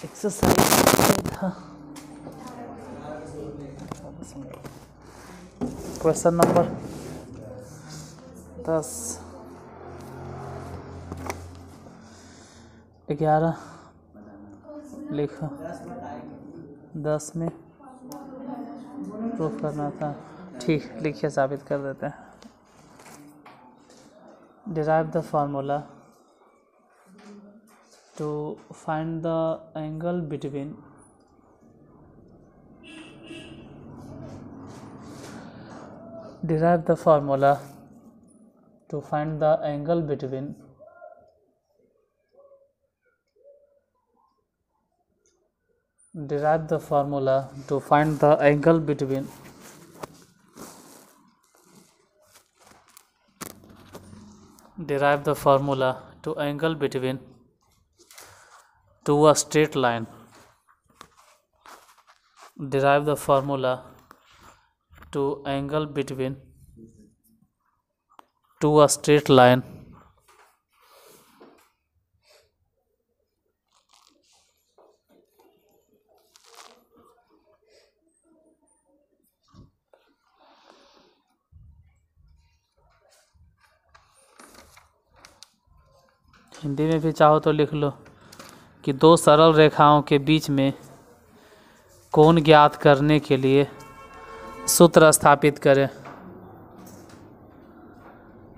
Exercise था। Question number 10 11 लिखो। 10 में प्रूफ करना था। ठीक, लिखिए, साबित कर देते हैं। Derive the formula to find the angle between derive the formula to find the angle between derive the formula to find the angle between derive the formula to angle between to a straight line. Derive the formula to angle between to a straight line Hindi में भी चाहो तो लिख लो कि दो सरल रेखाओं के बीच में कोण ज्ञात करने के लिए सूत्र स्थापित करें।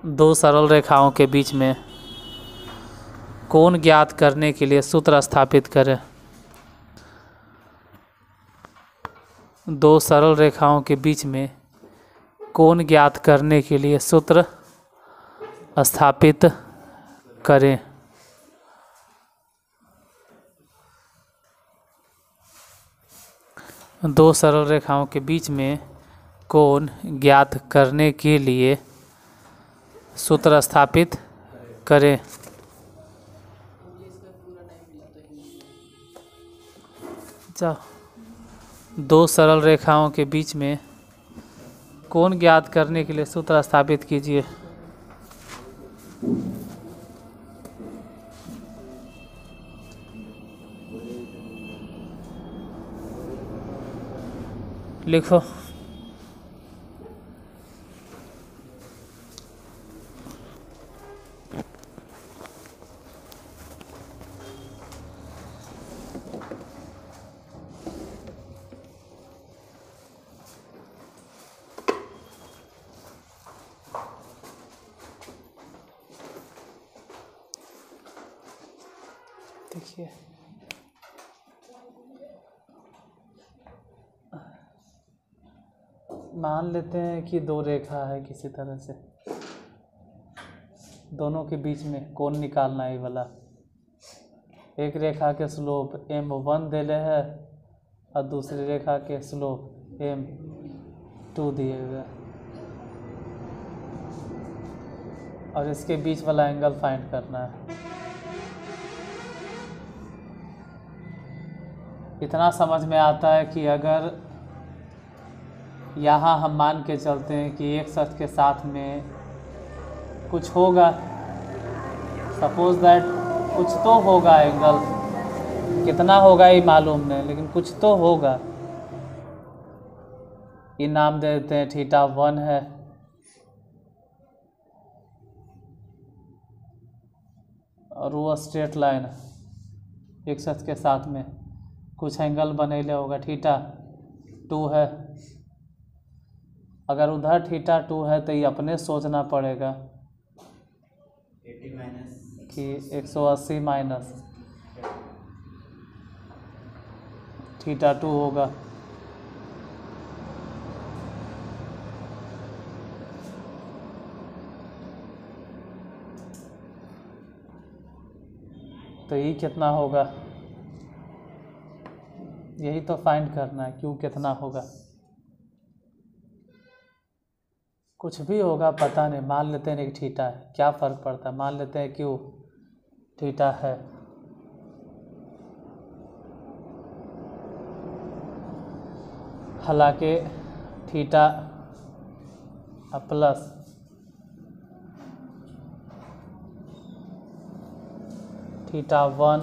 दो सरल रेखाओं के बीच में कोण ज्ञात करने के लिए सूत्र स्थापित करें। दो सरल रेखाओं के बीच में कोण ज्ञात करने के लिए सूत्र स्थापित करें। दो सरल रेखाओं के बीच में कोण ज्ञात करने के लिए सूत्र स्थापित करें। दो सरल रेखाओं के बीच में कोण ज्ञात करने के लिए सूत्र स्थापित कीजिए। लिखो। देखिए, मान लेते हैं कि दो रेखा है, किसी तरह से दोनों के बीच में कोण निकालना है वाला। एक रेखा के स्लोप m1 दिले है और दूसरी रेखा के स्लोप m2 दिए हुए, और इसके बीच वाला एंगल फाइंड करना है। इतना समझ में आता है कि अगर यहाँ हम मान के चलते हैं कि एक अक्ष के साथ में कुछ होगा, सपोज दैट कुछ तो होगा एंगल, कितना होगा ये मालूम नहीं, लेकिन कुछ तो होगा। ये नाम दे देते हैं θ1 है, और वो स्ट्रेट लाइन एक अक्ष के साथ में कुछ एंगल बनेले होगा, θ2 है। अगर उधर θ2 है तो ये अपने सोचना पड़ेगा कि 180 माइनस θ2 होगा। तो ये कितना होगा, यही तो फाइंड करना है, क्यों कितना होगा। कुछ भी होगा पता नहीं, मान लेते हैं कि θ है, क्या फ़र्क पड़ता है, मान लेते हैं क्यों θ है। हालांकि θ प्लस θ1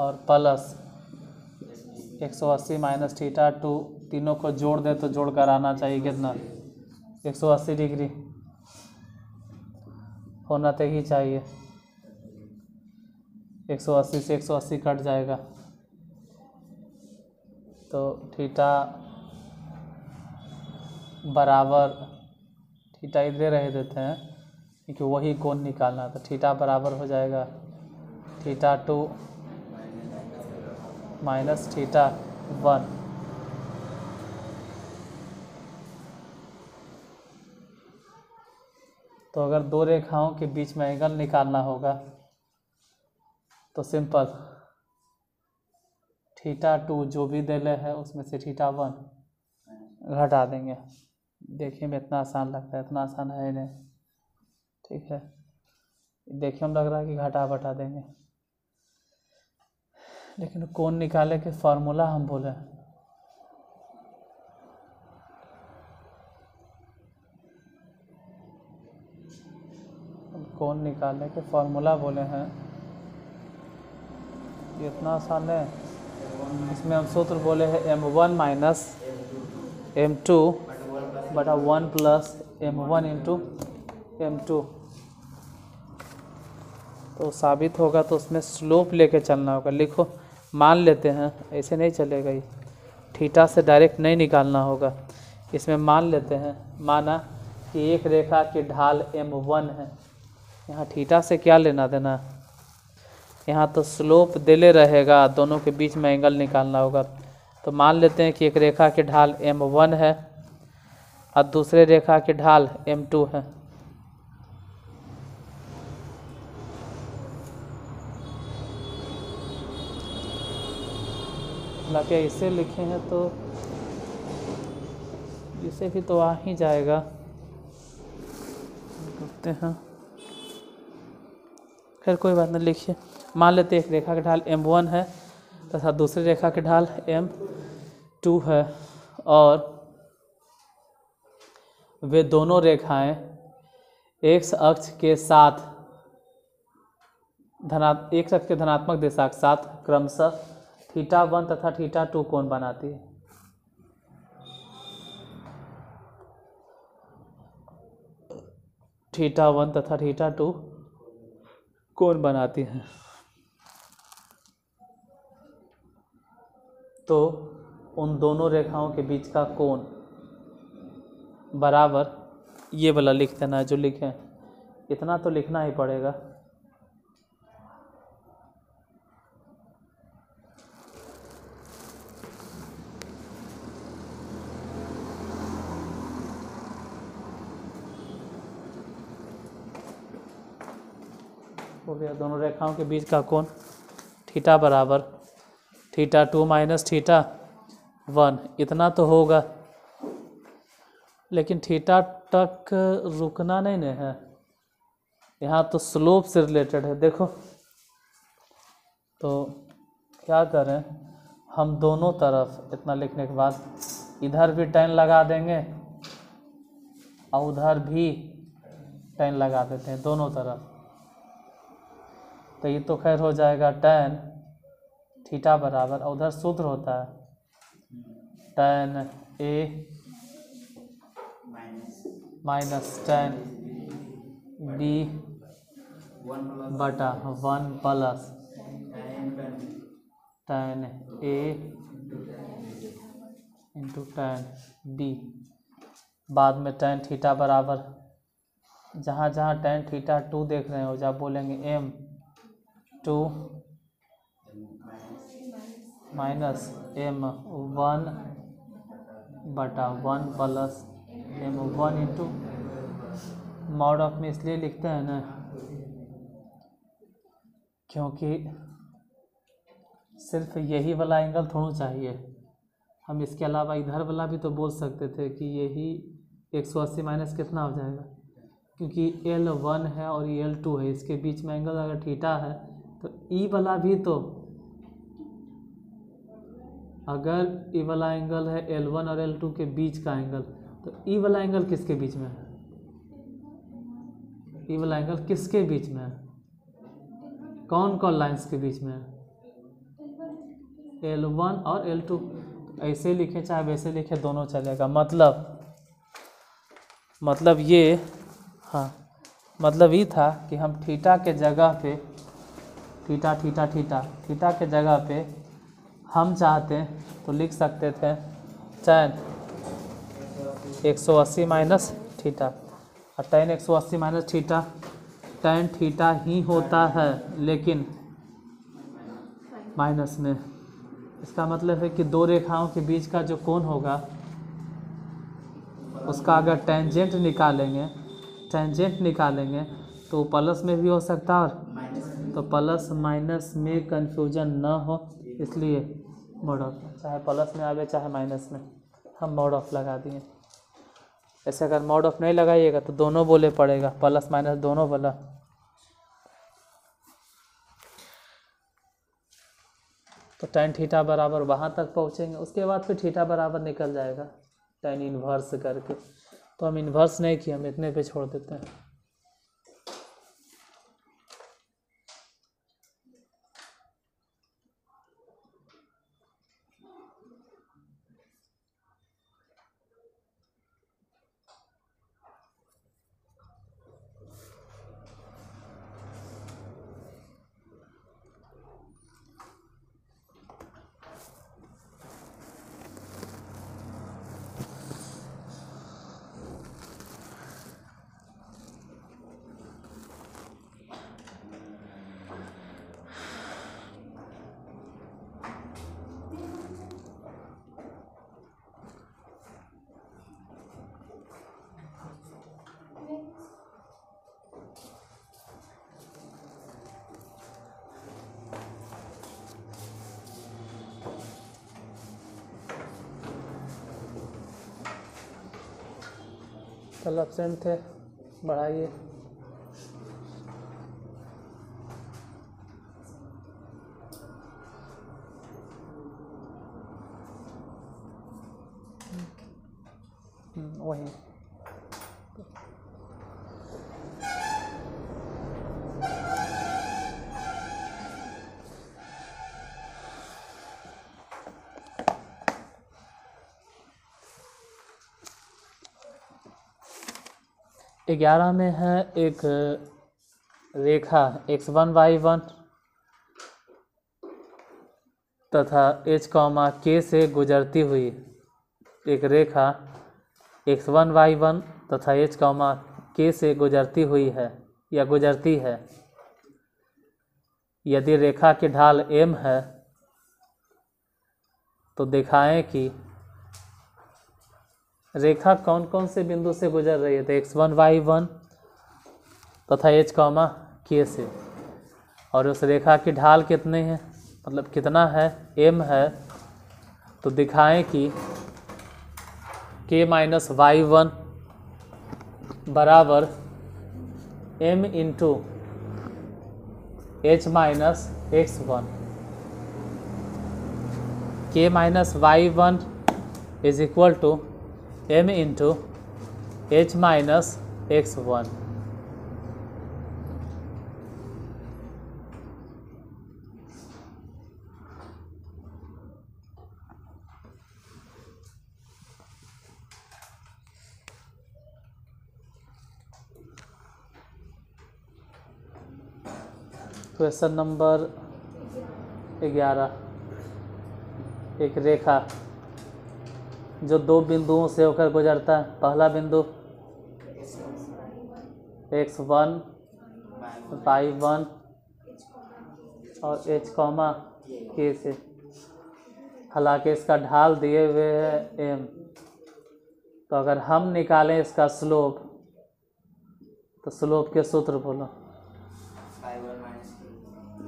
और प्लस 180 माइनस थीटा 2, तीनों को जोड़ दे तो जोड़ कर आना चाहिए कितना 180 डिग्री होना तो ही चाहिए। 180 से 180 कट जाएगा तो थीटा बराबर, थीटा इधर रह देते हैं क्योंकि वही कोण निकालना, तो थीटा बराबर हो जाएगा थीटा 2 माइनस थीटा 1। तो अगर दो रेखाओं के बीच में एंगल निकालना होगा तो सिंपल थीटा 2 जो भी दिले है उसमें से थीटा 1 घटा देंगे। देखने में इतना आसान लगता है, इतना आसान है नहीं, ठीक है। देखने में लग रहा है कि घटा बटा देंगे, लेकिन कोण निकाले के फार्मूला हम बोले कोण निकालने के फार्मूला बोले हैं, ये इतना आसान है। इसमें हम सूत्र बोले हैं m1 माइनस m2 बटा 1 प्लस m1 इंटू m2। तो साबित होगा तो उसमें स्लोप लेके चलना होगा। लिखो, मान लेते हैं, ऐसे नहीं चलेगा, ये थीटा से डायरेक्ट नहीं निकालना होगा। इसमें मान लेते हैं, माना कि एक रेखा की ढाल m1 है। यहाँ थीटा से क्या लेना देना, यहाँ तो स्लोप दिले रहेगा, दोनों के बीच में एंगल निकालना होगा। तो मान लेते हैं कि एक रेखा की ढाल m1 है और दूसरे रेखा की ढाल m2 है। हालांकि इसे लिखे हैं तो इसे भी तो आ ही जाएगा, करते हैं, खैर कोई बात नहीं। लिखिए, मान लेते हैं एक रेखा की ढाल m1 है तथा दूसरी रेखा की ढाल m2 है और वे दोनों रेखाएं x अक्ष के साथ x अक्ष के धनात्मक दिशा के साथ क्रमशः थीटा 1 तथा थीटा 2 कोण बनाती है। थीटा 1 तथा थीटा 2 कोण बनाती हैं। तो उन दोनों रेखाओं के बीच का कोण बराबर ये वाला लिख देना है जो लिखे, इतना तो लिखना ही पड़ेगा। हो गया, दोनों रेखाओं के बीच का कोण थीटा बराबर थीटा 2 माइनस थीटा 1, इतना तो होगा। लेकिन थीटा तक रुकना नहीं न है, यहाँ तो स्लोप से रिलेटेड है। देखो, तो क्या करें, हम दोनों तरफ इतना लिखने के बाद इधर भी tan लगा देंगे और उधर भी tan लगा देते हैं दोनों तरफ। तो ये तो खैर हो जाएगा tan थीटा बराबर, और उधर सूत्र होता है tan a minus tan b बटा 1 plus tan a into tan b। बाद में tan थीटा बराबर, जहाँ जहाँ tan थीटा 2 देख रहे हो जहाँ बोलेंगे m2 माइनस m1 बटा 1 plus m1 into mod of में इसलिए लिखते हैं ना क्योंकि सिर्फ यही वाला एंगल थोड़ा चाहिए, हम इसके अलावा इधर वाला भी तो बोल सकते थे कि यही 180 माइनस कितना हो जाएगा, क्योंकि L1 है और ये L2 है, इसके बीच में एंगल अगर थीटा है तो ई वाला भी, तो अगर ई वाला एंगल है L1 और L2 के बीच का एंगल, तो ई वाला एंगल किसके बीच में है, ई वाला एंगल किसके बीच में है, कौन कौन लाइंस के बीच में है, L1 और L2, ऐसे लिखे चाहे वैसे लिखे दोनों चलेगा। मतलब ये, हाँ मतलब ये था कि हम थीटा के जगह पे थीटा के जगह पे हम चाहते तो लिख सकते थे tan 180 माइनस थीटा, और tan 180 minus theta tan theta ही होता है लेकिन माइनस में। इसका मतलब है कि दो रेखाओं के बीच का जो कोण होगा उसका अगर टेंजेंट निकालेंगे तो प्लस में भी हो सकता है, और तो प्लस माइनस में कंफ्यूजन ना हो इसलिए मोड ऑफ, चाहे प्लस में आवे चाहे माइनस में, हम मोड ऑफ लगा दिए। ऐसे अगर मोड ऑफ नहीं लगाइएगा तो दोनों बोले पड़ेगा, प्लस माइनस दोनों बोला। तो tan थीटा बराबर वहाँ तक पहुँचेंगे, उसके बाद फिर थीटा बराबर निकल जाएगा tan इन्वर्स करके। तो हम इन्वर्स नहीं किए, हम इतने पे छोड़ देते हैं। कल एब्सेंट थे, बढ़ाइए। वही 11 में है एक रेखा x1 y1 तथा h, k से गुजरती हुई एक रेखा x1 y1 तथा h, k से गुजरती हुई है या गुजरती है। यदि रेखा की ढाल m है तो दिखाएं कि रेखा कौन कौन से बिंदु से गुजर रही है। तो x1 y1 तथा h, k से, और उस रेखा की ढाल कितने हैं, मतलब कितना है, m है। तो दिखाएं कि k माइनस y1 बराबर m into h minus x1। k माइनस y1 is equal to m into h minus x1। Question number 11, एक रेखा जो दो बिंदुओं से होकर गुजरता है। पहला बिंदु x1 y1 और h, k से, हालांकि इसका ढाल दिए हुए है m। तो अगर हम निकालें इसका स्लोप, तो स्लोप के सूत्र बोलो।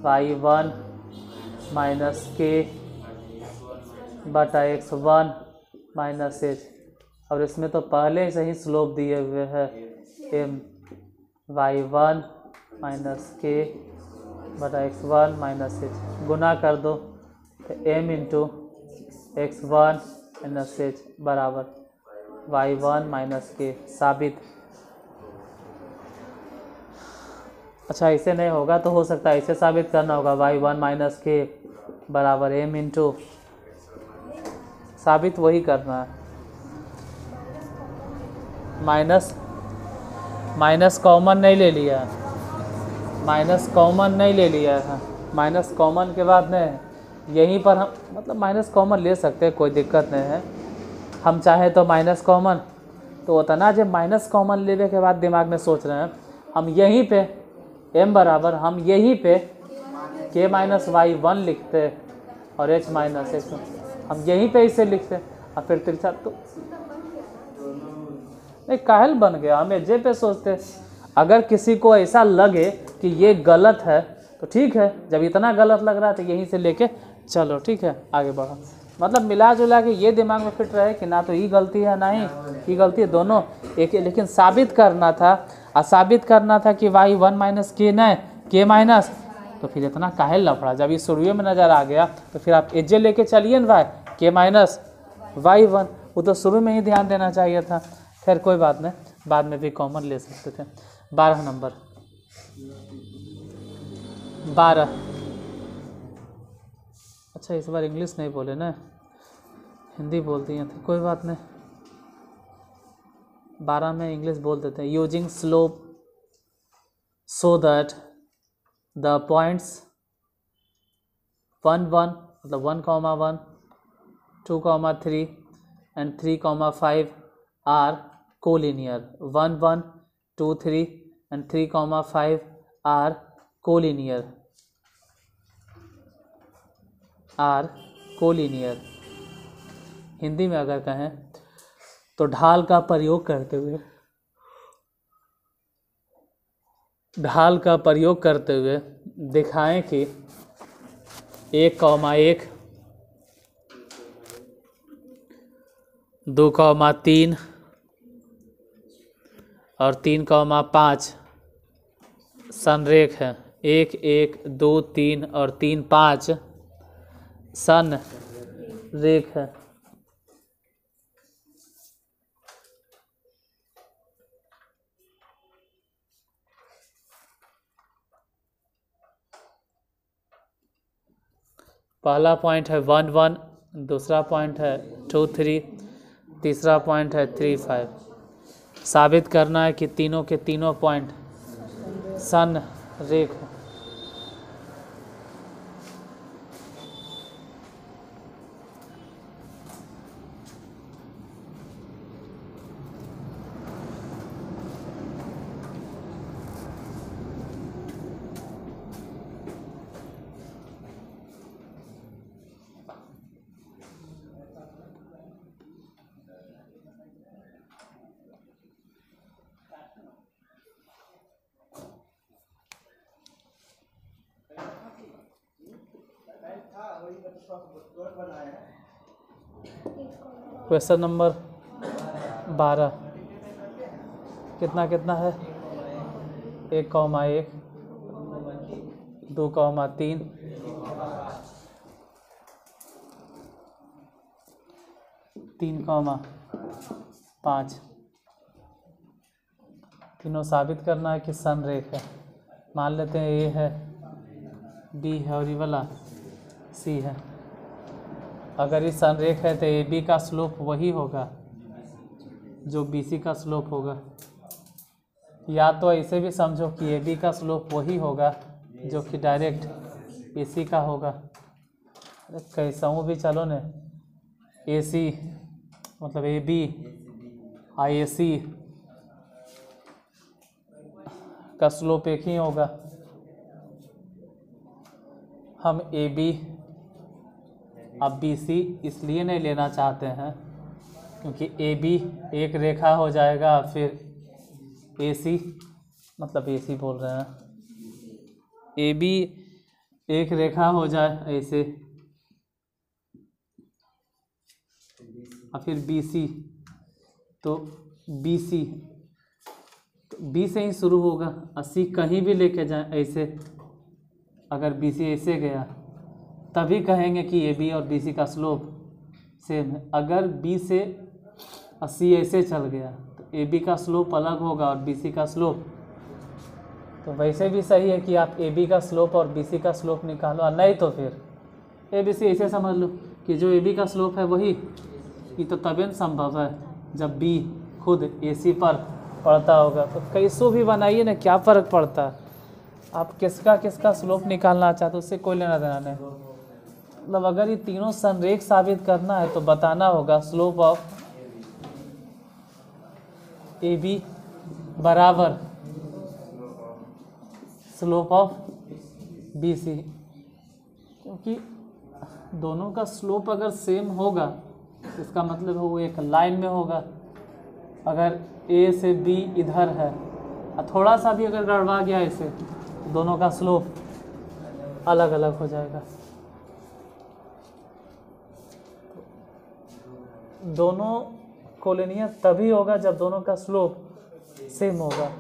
y1 माइनस k बटा x1 माइनस h। और इसमें तो पहले से ही स्लोप दिए हुए हैं m, y1 माइनस k बटा x1 माइनस h। गुना कर दो तो m into x1 minus h बराबर y1 माइनस k। साबित। अच्छा, ऐसे नहीं होगा तो हो सकता है ऐसे साबित करना होगा, y1 माइनस k बराबर m इंटू, साबित वही करना है। माइनस कॉमन नहीं ले लिया, माइनस कॉमन नहीं ले लिया है। माइनस कॉमन के बाद नहीं, यहीं पर हम मतलब माइनस कॉमन ले सकते हैं, कोई दिक्कत नहीं है। हम चाहे तो माइनस कॉमन, तो उतना जब माइनस कॉमन लेने के बाद दिमाग में सोच रहे हैं, हम यहीं पे m बराबर, हम यहीं पे k माइनस वाई 1 लिखते और h माइनस x, हम यहीं पे इसे लिखते और फिर तिरछा तो नहीं, काहल बन गया। हम एजे पे सोचते। अगर किसी को ऐसा लगे कि ये गलत है तो ठीक है, जब इतना गलत लग रहा है तो यहीं से लेके चलो, ठीक है आगे बढ़ो। मतलब मिला जुला के ये दिमाग में फिट रहे कि ना तो ये गलती है ना ही ये गलती है, दोनों एक है। लेकिन साबित करना था, और साबित करना था कि वाई 1 माइनस के नहीं के माइनस, तो फिर इतना काहे लफड़ा। जब ये शुरू में नज़र आ गया तो फिर आप एजे लेके चलिए ना भाई, के माइनस वाई 1, वो तो शुरू में ही ध्यान देना चाहिए था। खैर कोई बात नहीं, बाद में भी कॉमन ले सकते थे। 12 नंबर 12, अच्छा इस बार इंग्लिश नहीं बोले ना, हिंदी बोल दिए थे, कोई बात नहीं। 12 में इंग्लिश बोल देते हैं। Using slope so that the points 1 1 मतलब 1,1 2,3 and 3,5 are collinear। 1 1 2 3 and 3,5 are collinear, are collinear। Hindi में अगर कहें तो ढाल का प्रयोग करते हुए, ढाल का प्रयोग करते हुए दिखाएं कि 1,1 2,3 और 3,5 संरेख है। 1 1 2 3 और 3 5 सन रेख है। पहला पॉइंट है 1 1, दूसरा पॉइंट है 2 3, तीसरा पॉइंट है 3 5। साबित करना है कि तीनों के तीनों पॉइंट सन रेख है। क्वेश्चन नंबर 12 कितना कितना है? 1,1 2,3 3,5। तीनों साबित करना है कि संरेख है। मान लेते हैं ए है, बी है और ये वाला सी है। अगर ये संरेख है तो ए बी का स्लोप वही होगा जो बी सी का स्लोप होगा, या तो ऐसे भी समझो कि ए बी का स्लोप वही होगा जो कि डायरेक्ट ए सी का होगा। कैसा हूँ भी चलो न, ए सी मतलब ए बी आई ए सी का स्लोप एक ही होगा। हम ए बी अब बी सी इसलिए नहीं लेना चाहते हैं क्योंकि ए बी एक रेखा हो जाएगा, फिर ए सी मतलब ए सी बोल रहे हैं, ए बी एक रेखा हो जाए ऐसे, और फिर बी सी तो बी सी तो बी से ही शुरू होगा और सी कहीं भी लेके जाए ऐसे। अगर बी सी ऐसे गया तभी कहेंगे कि ए बी और बी सी का स्लोप सेम है। अगर बी से सी ऐसे चल गया तो ए बी का स्लोप अलग होगा और बी सी का स्लोप, तो वैसे भी सही है कि आप ए बी का स्लोप और बी सी का स्लोप निकालो, और नहीं तो फिर ए बी सी ऐसे समझ लो कि जो ए बी का स्लोप है वही, ये तो तभी संभव है जब बी खुद ए सी पर पड़ता होगा। तो कैसो भी बनाइए ना, क्या फ़र्क पड़ता है, आप किसका स्लोप निकालना चाहते हो उससे कोई लेना देना नहीं। मतलब अगर ये तीनों संरेख साबित करना है तो बताना होगा स्लोप ऑफ ए बी बराबर स्लोप ऑफ बी सी, क्योंकि दोनों का स्लोप अगर सेम होगा इसका मतलब है वो एक लाइन में होगा। अगर ए से बी इधर है और थोड़ा सा भी अगर गड़बड़ा गया इसे, दोनों का स्लोप अलग अलग हो जाएगा। दोनों कोलिनियर तभी होगा जब दोनों का स्लोप सेम होगा।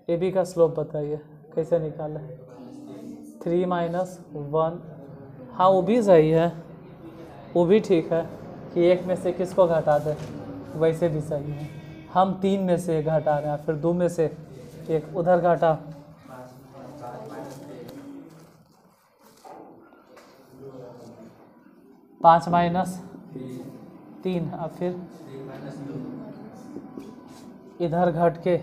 ए बी का स्लोप बताइए कैसे निकालें। 3 माइनस 1, हाँ वो भी सही है, वो भी ठीक है कि एक में से किसको घटा दें, वैसे भी सही है। हम 3 में से एक घटा रहे हैं, फिर 2 में से एक उधर घटा, पाँच माइनस 3, अब फिर इधर घट के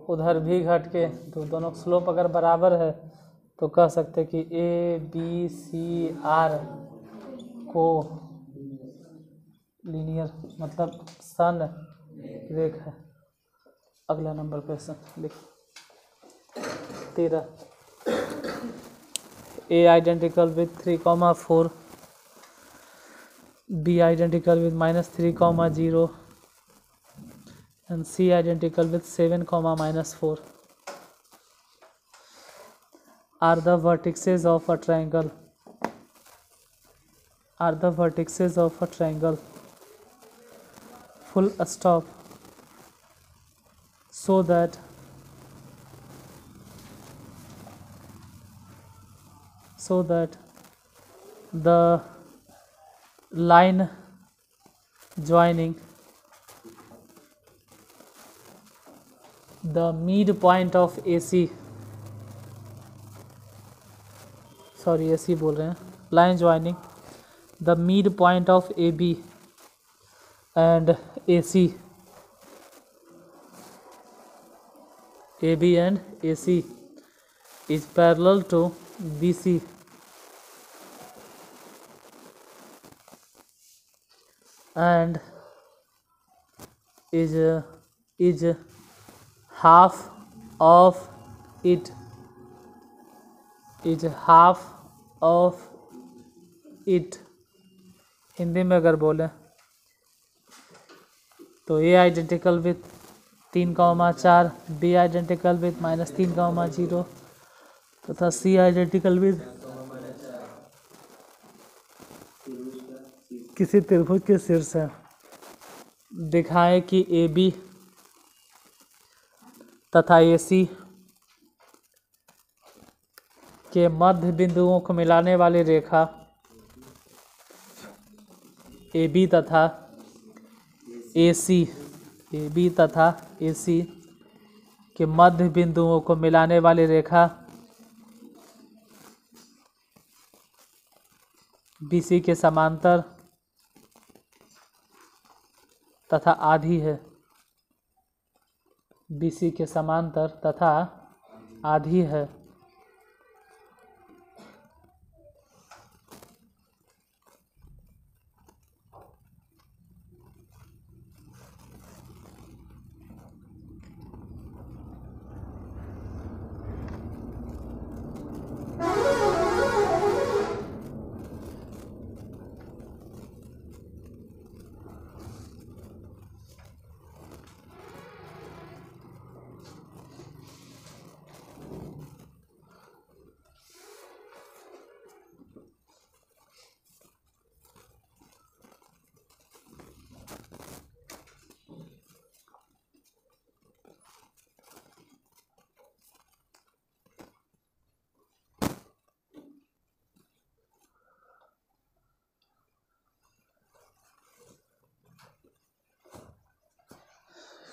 उधर भी घट के, तो दोनों स्लोप अगर बराबर है तो कह सकते कि A B C are collinear मतलब सन रेख है। अगला नंबर क्वेश्चन लिख 13, A identical with 3,4, B identical with -3,0 and C identical with 7, -4 are the vertices of a triangle. Full stop. So that the line joining the midpoint of AC बोल रहे हैं, line joining the midpoint of AB and AC is parallel to BC and is half of it Hindi में अगर बोले तो A identical with 3,4, B identical with -3,0 तथा सी identical with किसी त्रिभुज के शीर्ष है। दिखाएं कि ए बी तथा ए सी के मध्य बिंदुओं को मिलाने वाली रेखा ए बी तथा ए सी के मध्य बिंदुओं को मिलाने वाली रेखा बी सी के समांतर तथा आधी है। BC के समांतर तथा आधी है।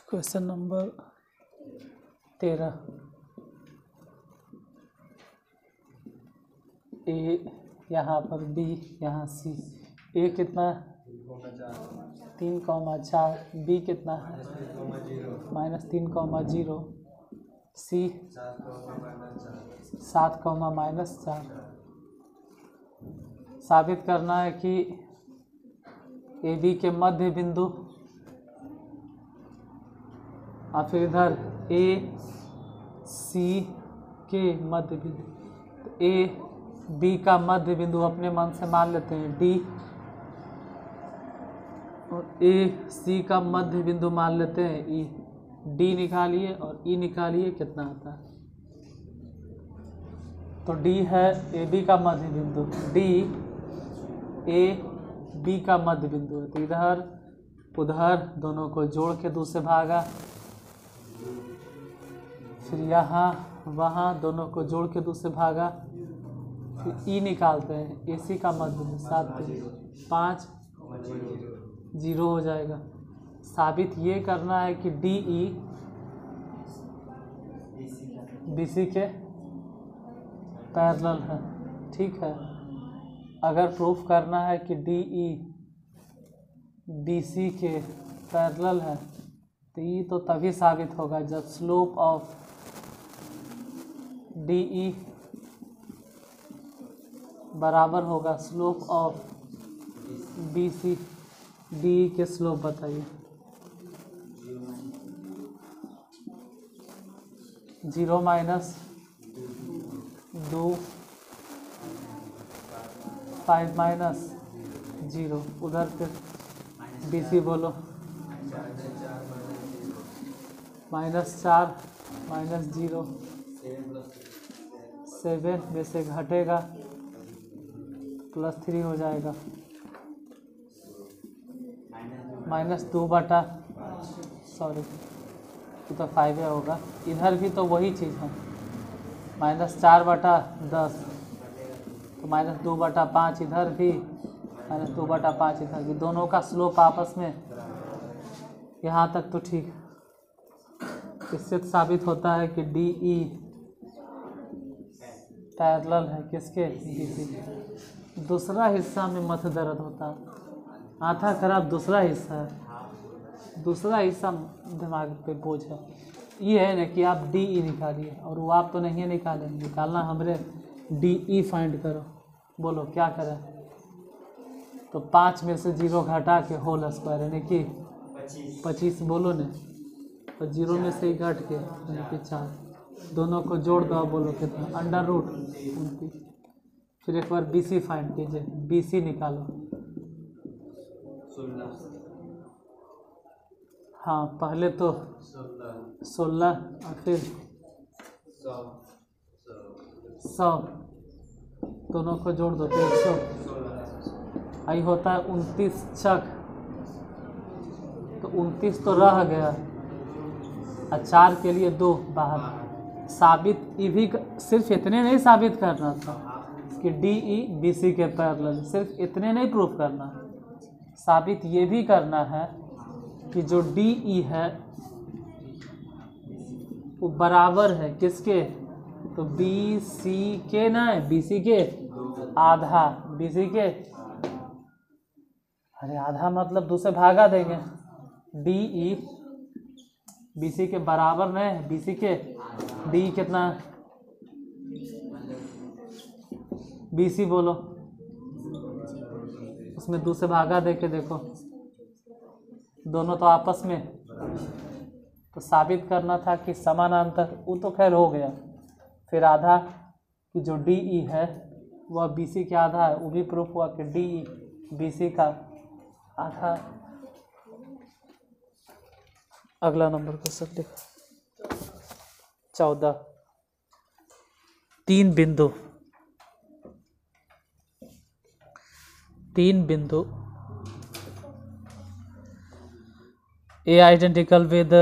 क्वेश्चन नंबर 13, ए यहाँ पर बी, यहाँ सी। ए कितना 3,4, बी कितना है -3,0, सी 7,-4। साबित करना है कि ए बी के मध्य बिंदु और फिर इधर ए सी के मध्य बिंदु। तो ए बी का मध्य बिंदु अपने मन से मान लेते हैं डी, और ए सी का मध्य बिंदु मान लेते हैं ई। डी निकालिए और ई निकालिए, कितना आता है। तो डी है ए बी का मध्य बिंदु, डी ए बी का मध्य बिंदु है। तो इधर उधर दोनों को जोड़ के 2 से भागा, फिर यहाँ वहाँ दोनों को जोड़ के 2 से भागा, फिर ई निकालते हैं। ए सी का मध्य बिंदु 7, 5, 0 हो जाएगा। साबित ये करना है कि डी ई बी सी के पैरेलल है। ठीक है, अगर प्रूफ करना है कि डी ई बी सी के पैरेलल है तो ये तो तभी साबित होगा जब स्लोप ऑफ डी ई बराबर होगा slope of B C. D E के स्लोप बताइए। 0 - 2, 5 - 0। उधर फिर बी सी बोलो, -4 - 0, 7 में से घटेगा +3 हो जाएगा, -2 बटा, सॉरी तो 5 होगा। इधर भी तो वही चीज़ है, -4 बटा 10, तो -2 बटा 5 इधर भी, -2 बटा 5 इधर भी। दोनों का स्लोप आपस में, यहाँ तक तो ठीक। इससे साबित होता है कि डी ई पैरेलल है किसके, बी सी। दूसरा हिस्सा में मत दर्द होता, माथा खराब दूसरा हिस्सा है। दूसरा हिस्सा दिमाग पे बोझ है। ये है ना कि आप डी ई निकालिए, और वो आप तो नहीं निकालें, निकालना हमरे डी ई फाइंड करो। बोलो क्या करें। तो 5 में से 0 घटा के होल स्क्वायर यानी कि 25 बोलो ने, तो 0 में से ही घट के यानी कि 4। दोनों को जोड़ दो, बोलो कितना, √29। फिर एक बार बी सी फाइंड कीजिए, बी सी निकालो। हाँ, पहले तो 16 और फिर 100, दोनों को जोड़ दो तो 100। आई होता है 29 छक, तो 29 तो रह गया, और 4 के लिए 2 बाहर। साबित ये भी सिर्फ इतने नहीं साबित करना था कि डी ई बी सी के पैरेलल, सिर्फ इतने नहीं प्रूफ करना, साबित ये भी करना है कि जो डी ई है वो बराबर है किसके, तो बी सी के, ना बी सी के आधा, बी सी के, अरे आधा मतलब 2 से भागा देंगे। डी ई बी सी के बराबर नहीं, बी सी के डी कितना, बी सी बोलो, उसमें 2 से भागा दे के देखो, दोनों तो आपस में। तो साबित करना था कि समानांतर, वो तो खैर हो गया। फिर आधा कि जो डी ई है वह बी सी के आधा है, वो भी प्रूफ हुआ कि डी ई बी सी का आधा। अगला नंबर क्वेश्चन देखो, 14। 3 बिंदु A identical with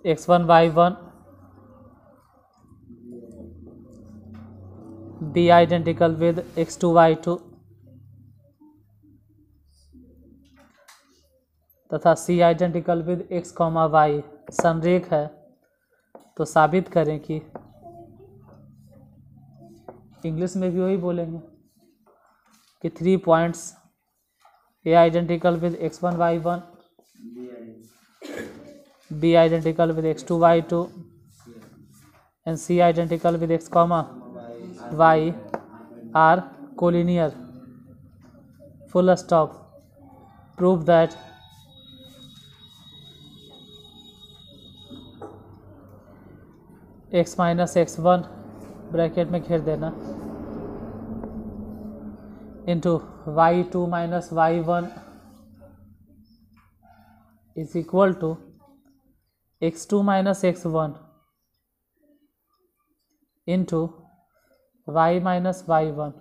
x1 y1, B identical with x2 y2 तथा C identical with x, y समरेख है, तो साबित करें कि, इंग्लिश में भी वही बोलेंगे, कि 3 points A identical with x1 y1, B identical with x2 y2, and C identical with x comma y are collinear. Full stop. Prove that x minus x1 bracket में घेर देना into y2 minus y1 is equal to x2 minus x1 into y minus y1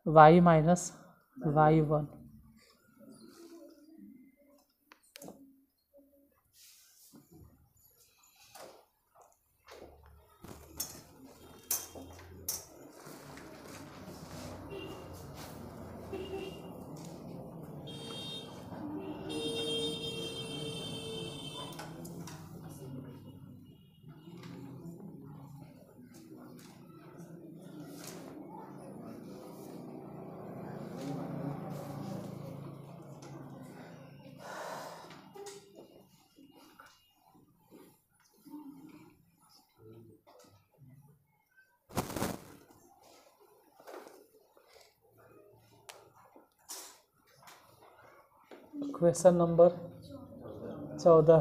y minus y1। Question number 14।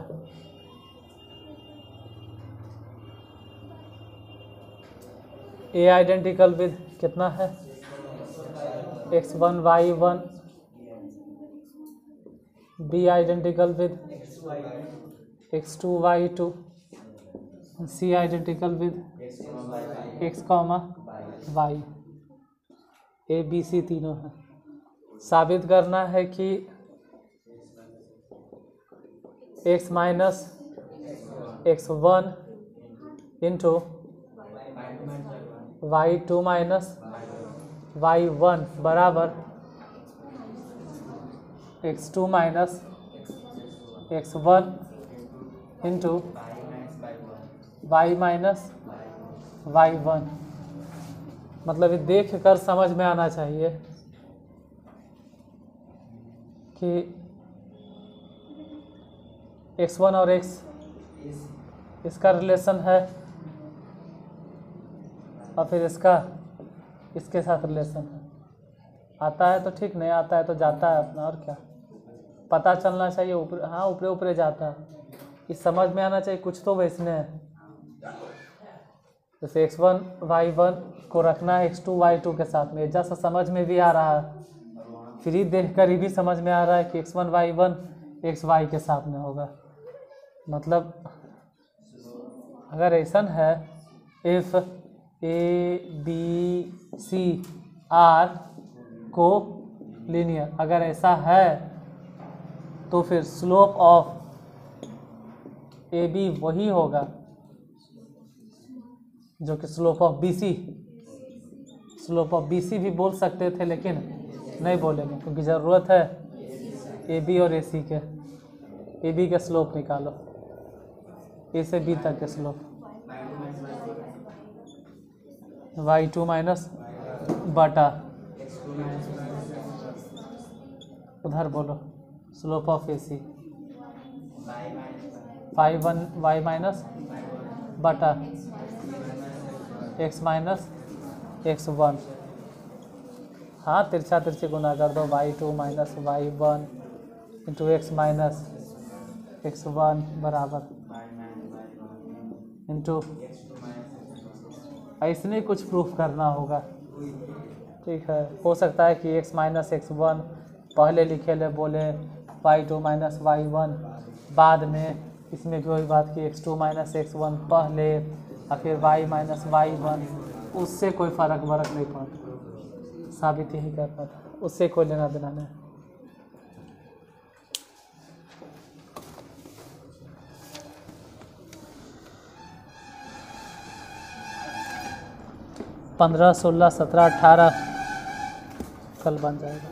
A identical with कितना है x1 y1, B identical with x2 y2, C identical with x comma y। A B C तीनों है। साबित करना है कि x minus x1 into y2 minus y1 बराबर x2 minus x1 into y minus y1। मतलब ये देख कर समझ में आना चाहिए कि x1 और x इसका रिलेशन है और फिर इसका इसके साथ रिलेशन है। आता है तो ठीक, नहीं आता है तो जाता है अपना, और क्या पता चलना चाहिए। ऊपर हाँ ऊपरे ऊपरे जाता है, इस समझ में आना चाहिए कुछ तो वैसने है। जैसे x1 y1 को रखना है x2 y2 के साथ में, जैसा समझ में भी आ रहा है। फिर ही देख कर ही भी समझ में आ रहा है कि x1 y1 xy के साथ में होगा। मतलब अगर ऐसा है if A B C are collinear, अगर ऐसा है तो फिर स्लोप ऑफ ए बी वही होगा जो कि slope of B C. Slope of B C भी बोल सकते थे लेकिन नहीं बोलेंगे क्योंकि ज़रूरत है ए बी और ए सी के। ए बी के स्लोप निकालो, ए से बी तक के स्लोप y2 माइनस बटा उधर बोलो slope of A C y minus बटा x माइनस x1। हाँ तिरछा तिरछे गुना कर दो, y2 minus y1 into x minus x1 बराबर इंटू ऐसे नहीं कुछ प्रूफ करना होगा। ठीक है, हो सकता है कि x माइनस x1 पहले लिखे ले बोले y2 माइनस y1 बाद में, इसमें भी वही बात कि x2 माइनस x1 पहले और फिर y माइनस y1, उससे कोई फ़र्क नहीं पड़ता। साबित यही करना था, उससे कोई लेना देना नहीं। पंद्रह 16 17 18 कल बन जाएगा।